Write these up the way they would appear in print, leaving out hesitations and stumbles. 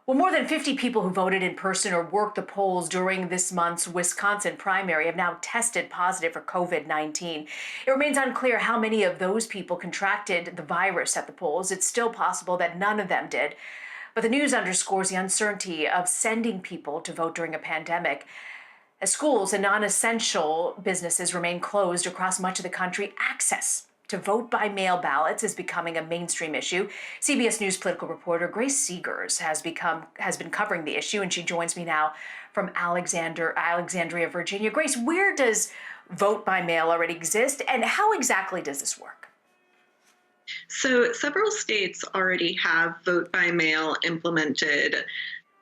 Well, more than 50 people who voted in person or worked the polls during this month's Wisconsin primary have now tested positive for COVID-19. It remains unclear how many of those people contracted the virus at the polls. It's still possible that none of them did. But the news underscores the uncertainty of sending people to vote during a pandemic. As schools and non-essential businesses remain closed across much of the country, access to vote by mail ballots is becoming a mainstream issue. CBS News political reporter Grace Segers has been covering the issue, and she joins me now from Alexandria, Virginia. Grace, where does vote by mail already exist, and how exactly does this work? So several states already have vote by mail implemented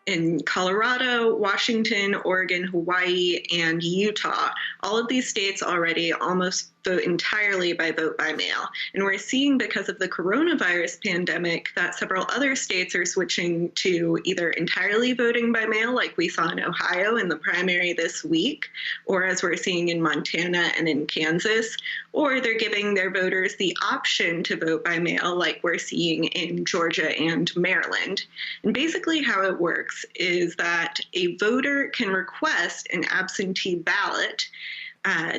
in Colorado, Washington, Oregon, Hawaii, and Utah. All of these states already almost vote entirely by vote by mail. And we're seeing, because of the coronavirus pandemic, that several other states are switching to either entirely voting by mail, like we saw in Ohio in the primary this week, or as we're seeing in Montana and in Kansas, or they're giving their voters the option to vote by mail, like we're seeing in Georgia and Maryland. And basically how it works is that a voter can request an absentee ballot.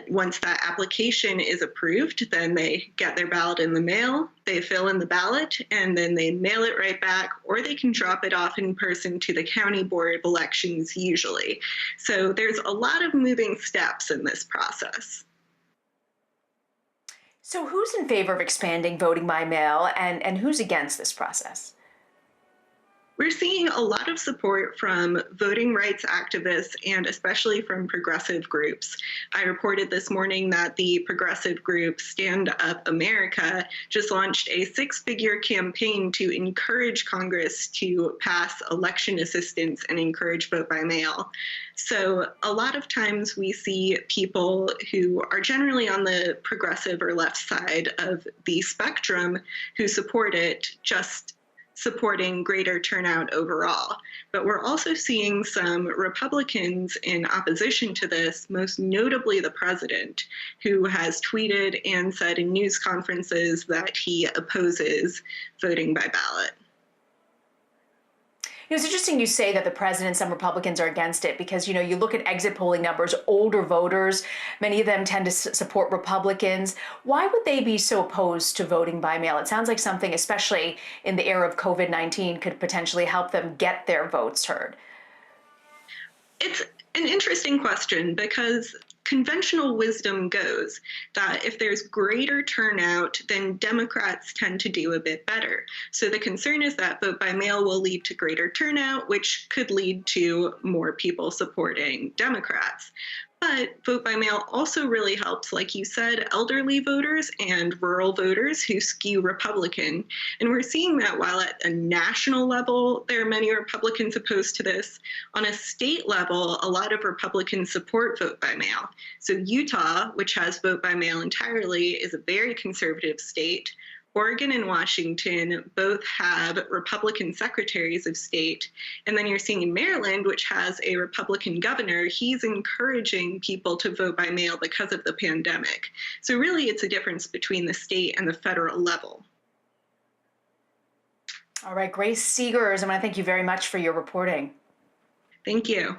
Once that application is approved, then they get their ballot in the mail, they fill in the ballot, and then they mail it right back, or they can drop it off in person to the county board of elections usually. So there's a lot of moving steps in this process. So who's in favor of expanding voting by mail, and who's against this process? We're seeing a lot of support from voting rights activists and especially from progressive groups. I reported this morning that the progressive group Stand Up America just launched a six-figure campaign to encourage Congress to pass election assistance and encourage vote by mail. So a lot of times we see people who are generally on the progressive or left side of the spectrum who support it, just supporting greater turnout overall. But we're also seeing some Republicans in opposition to this, most notably the president, who has tweeted and said in news conferences that he opposes voting by ballot. It's interesting you say that the president and some Republicans are against it because, you look at exit polling numbers, older voters, many of them tend to support Republicans. Why would they be so opposed to voting by mail? It sounds like something, especially in the era of COVID-19, could potentially help them get their votes heard. It's an interesting question because conventional wisdom goes that if there's greater turnout, then Democrats tend to do a bit better. So the concern is that vote by mail will lead to greater turnout, which could lead to more people supporting Democrats. But vote by mail also really helps, like you said, elderly voters and rural voters who skew Republican. And we're seeing that while at a national level, there are many Republicans opposed to this. On a state level, a lot of Republicans support vote by mail. So Utah, which has vote by mail entirely, is a very conservative state. Oregon and Washington both have Republican secretaries of state. And then you're seeing in Maryland, which has a Republican governor, he's encouraging people to vote by mail because of the pandemic. So really, it's a difference between the state and the federal level. All right, Grace Segers, I want to thank you very much for your reporting. Thank you.